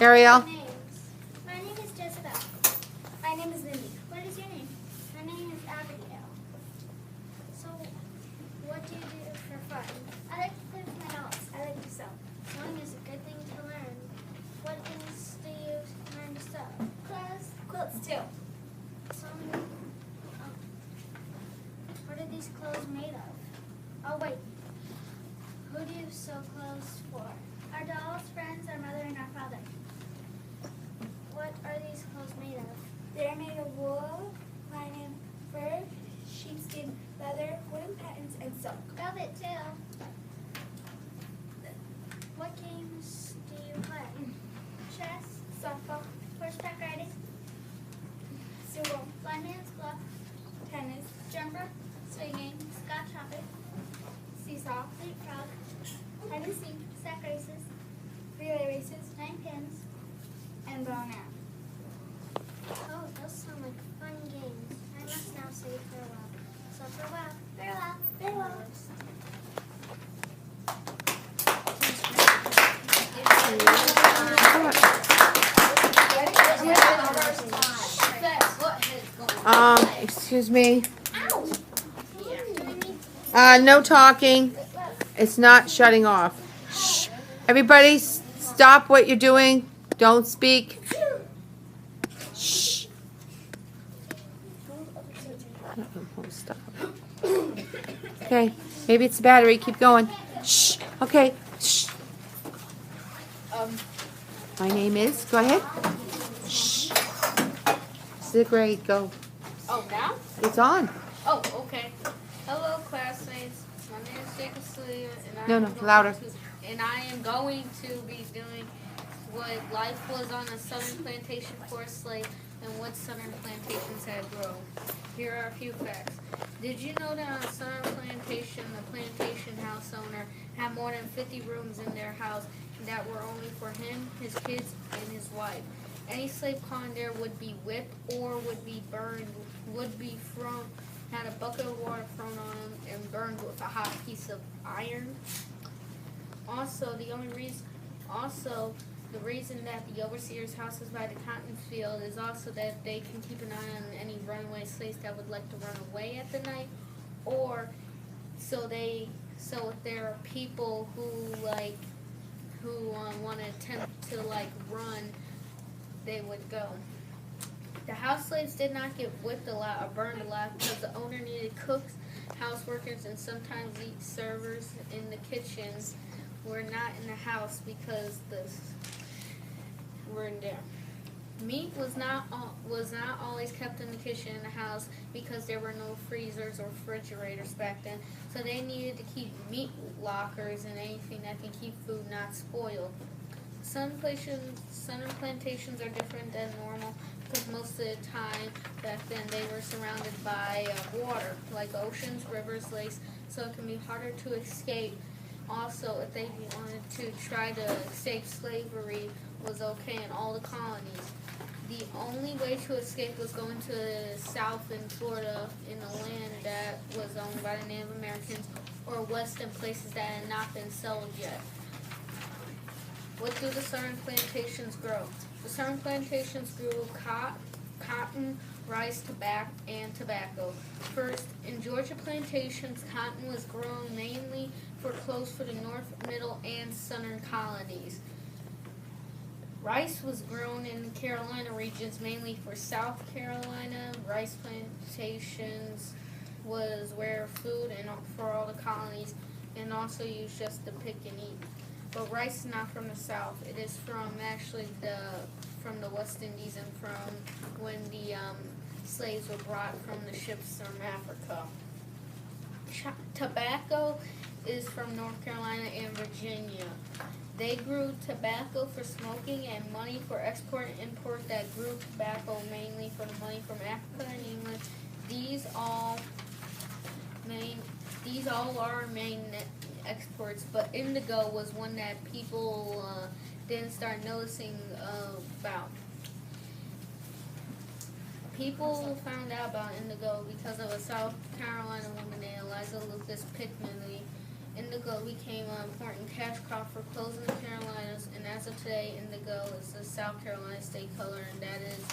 Ariel? My name is Jessica. My name is Lindy. What is your name? My name is Abigail. So, what do you do for fun? I like to play with my dolls. I like to sew. Sewing is a good thing to learn. What things do you learn to sew? Clothes. Quilts too. What are these clothes made of? Oh wait. Who do you sew clothes for? Our dolls, friends, our mother, and our father. What are these clothes made of? They're made of wool, linen, fur, sheepskin, leather, wooden patterns, and silk. Velvet too. What games do you play? Chess, Softball, horseback riding, sumo, blind man's bluff, tennis, jumper, swinging, scotch hopping, seesaw, leapfrog, hide and seek, sack races, relay races, 9 pins. and bow and arrow. Oh, those sound like fun games. I must now say farewell. So farewell, farewell, farewell. Excuse me. No talking. It's not shutting off. Shh. Everybody stop what you're doing. Don't speak. Shh. Stop. Okay, maybe it's the battery. Keep going. Shh. Okay. Shh. My name is. Go ahead. Shh. This is great. Go. Oh, now? It's on. Oh, okay. Hello, classmates. My name is Jacob Celia, and I am going to be doing what life was on a southern plantation for a slave and what southern plantations had grown. Here are a few facts. Did you know that on a southern plantation, the plantation house owner had more than 50 rooms in their house that were only for him, his kids, and his wife? Any slave caught in there would be whipped or would be burned, had a bucket of water thrown on him and burned with a hot piece of iron. The reason that the overseer's house is by the cotton field is also that they can keep an eye on any runaway slaves that would like to run away at the night, or so if there are people who want to attempt to run, they would go. The house slaves did not get whipped a lot or burned a lot because the owner needed cooks, house workers, and sometimes servers in the kitchens were not in the house because were in there. Meat was not always kept in the kitchen in the house because there were no freezers or refrigerators back then. So they needed to keep meat lockers and anything that can keep food not spoiled. Southern plantations are different than normal because most of the time back then they were surrounded by water, like oceans, rivers, lakes, so it can be harder to escape. Also, if they wanted to try to escape slavery was okay in all the colonies. The only way to escape was going to the south in Florida in a land that was owned by the Native Americans, or west in places that had not been settled yet. What do the southern plantations grow? The southern plantations grew cotton, rice, tobacco. First, in Georgia plantations, cotton was grown mainly for clothes for the north, middle, and southern colonies. Rice was grown in the Carolina regions mainly for South Carolina. Rice plantations was where food and for all the colonies, and also used just to pick and eat. But rice is not from the South. It is from from the West Indies and from when the slaves were brought from the ships from Africa. Tobacco is from North Carolina and Virginia. They grew tobacco for smoking and money for export and import that grew tobacco mainly for the money from Africa and England. These all are main exports, but indigo was one that people didn't start noticing about. People found out about indigo because of a South Carolina woman named Eliza Lucas Pickney indigo became an important cash crop for clothes in the Carolinas, and as of today, indigo is the South Carolina state color, and that is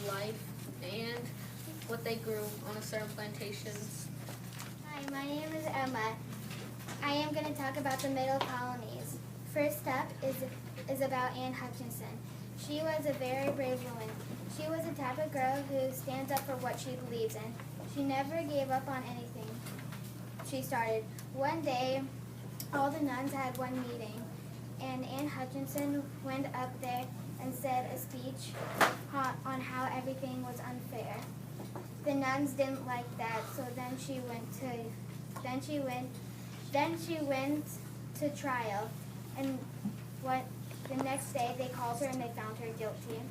life and what they grew on a certain plantations. Hi, my name is Emma. I am going to talk about the Middle Colonies. First up is about Anne Hutchinson. She was a very brave woman. She was the type of girl who stands up for what she believes in. She never gave up on anything she started. One day, all the nuns had one meeting, and Anne Hutchinson went up there and said a speech on how everything was unfair. The nuns didn't like that, so then she went to trial, and the next day they called her and they found her guilty.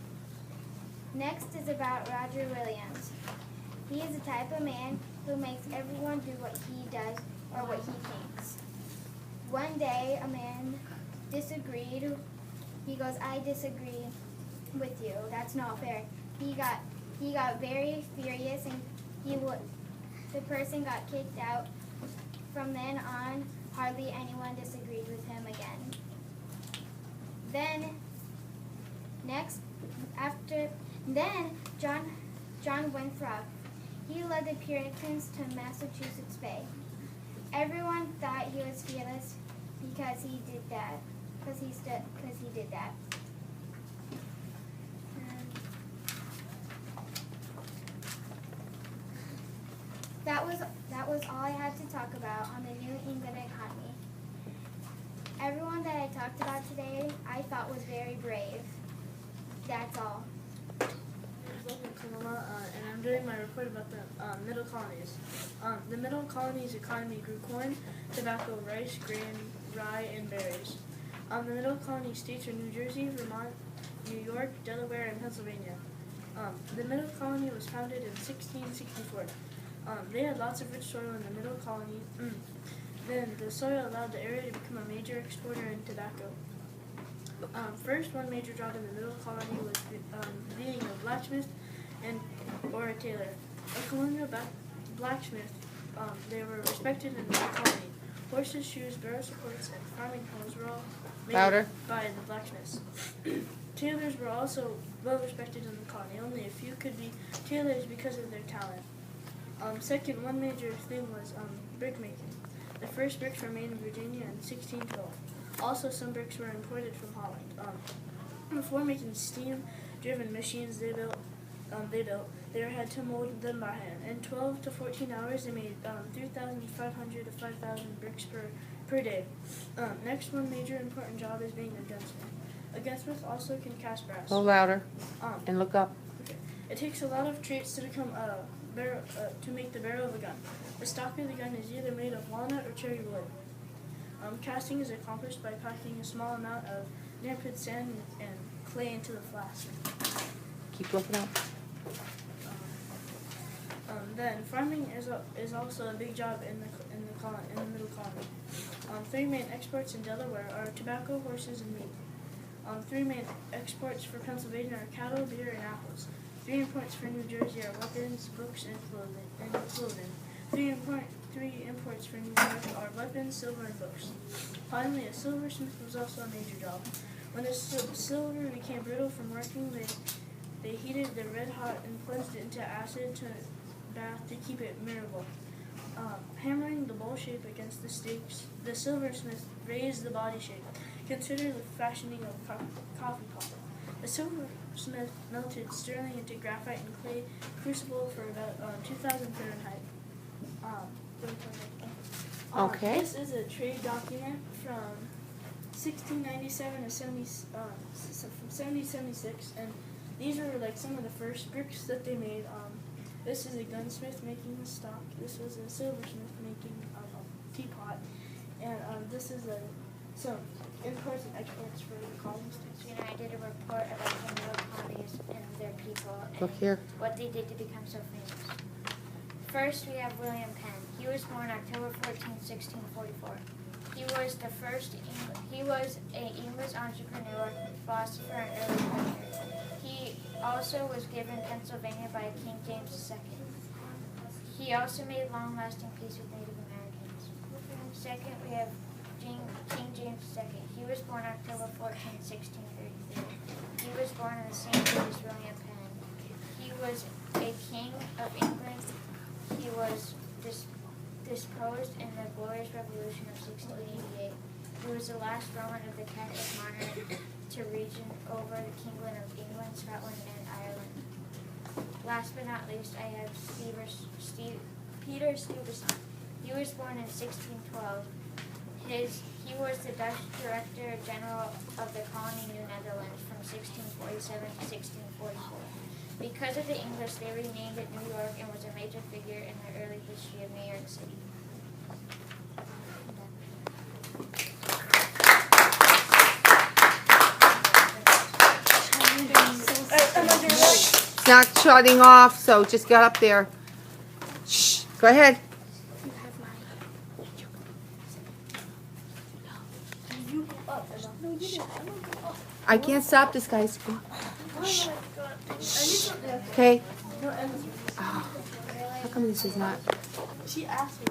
Next is about Roger Williams. He is the type of man who makes everyone do what he does or what he thinks. One day a man disagreed. He goes, "I disagree with you. That's not fair." He got very furious, and the person got kicked out. From then on, hardly anyone disagreed with him again. Then John Winthrop. He led the Puritans to Massachusetts Bay. Everyone thought he was fearless because he did that. That was all I had to talk about on the New England economy. Everyone that I talked about today, I thought was very brave. That's all. And I'm doing my report about the Middle Colonies. The Middle Colonies economy grew corn, tobacco, rice, grain, rye, and berries. The Middle Colony states are New Jersey, Vermont, New York, Delaware, and Pennsylvania. The Middle Colony was founded in 1664. They had lots of rich soil in the Middle Colony. Then the soil allowed the area to become a major exporter in tobacco. First, one major job in the Middle Colony was being a blacksmith or a tailor. A colonial blacksmith, they were respected in the colony. Horses, shoes, barrel supports, and farming tools were all made by the blacksmiths. Tailors were also well respected in the colony. Only a few could be tailors because of their talent. Second, one major thing was brick making. The first bricks were made in Virginia in 1612. Also, some bricks were imported from Holland. Before making steam-driven machines they had to mold them by hand. In 12 to 14 hours, they made 3,500 to 5,000 bricks per day. Next, one major important job is being a gunsmith. A gunsmith also can cast brass. A little louder and look up. Okay. It takes a lot of traits to become to make the barrel of a gun. The stock of the gun is either made of walnut or cherry wood. Casting is accomplished by packing a small amount of dampened sand and clay into the flask. Keep looking up. Then farming is also a big job in the Middle Colony. Three main exports in Delaware are tobacco, horses, and meat. Three main exports for Pennsylvania are cattle, beer, and apples. Three imports for New Jersey are weapons, books, and clothing. Three imports for New York are weapons, silver, and books. Finally, a silversmith was also a major job. When the silver became brittle from working, they heated the red hot and plunged it into acid to bath to keep it mineral. Hammering the bowl shape against the stakes, the silversmith raised the body shape. Consider the fashioning of coffee pot. The silversmith melted sterling into graphite and clay crucible for about 2,000 Fahrenheit. Okay. This is a trade document from 1697 to 1776, and these are like some of the first bricks that they made. This is a gunsmith making the stock. This was a silversmith making a teapot, and this is some imports and exports for the colonies. I did a report about the Middle Colonies and their people and Look here. what they did to become so famous. First, we have William Penn. He was born October 14, 1644. He was an English entrepreneur, philosopher, and early preacher. He also was given Pennsylvania by King James II. He also made long-lasting peace with Native Americans. Second, we have King James II. He was born October 14, 1633. He was born in the same year as William Penn. He was a king of England. He was disposed in the Glorious Revolution of 1688. He was the last Roman of the Catholic monarch to regent over the kingdom of England, Scotland, and Ireland. Last but not least, I have Peter Stuyvesant. He was born in 1612. He was the Dutch Director General of the colony New Netherlands from 1647 to 1644. Because of the English, they renamed it New York and was a major figure in the early history of New York City. It's not shutting off, so just get up there. Shh. Go ahead. I can't stop this, guys. Shh. Okay. Oh, how come this is not? She asked me.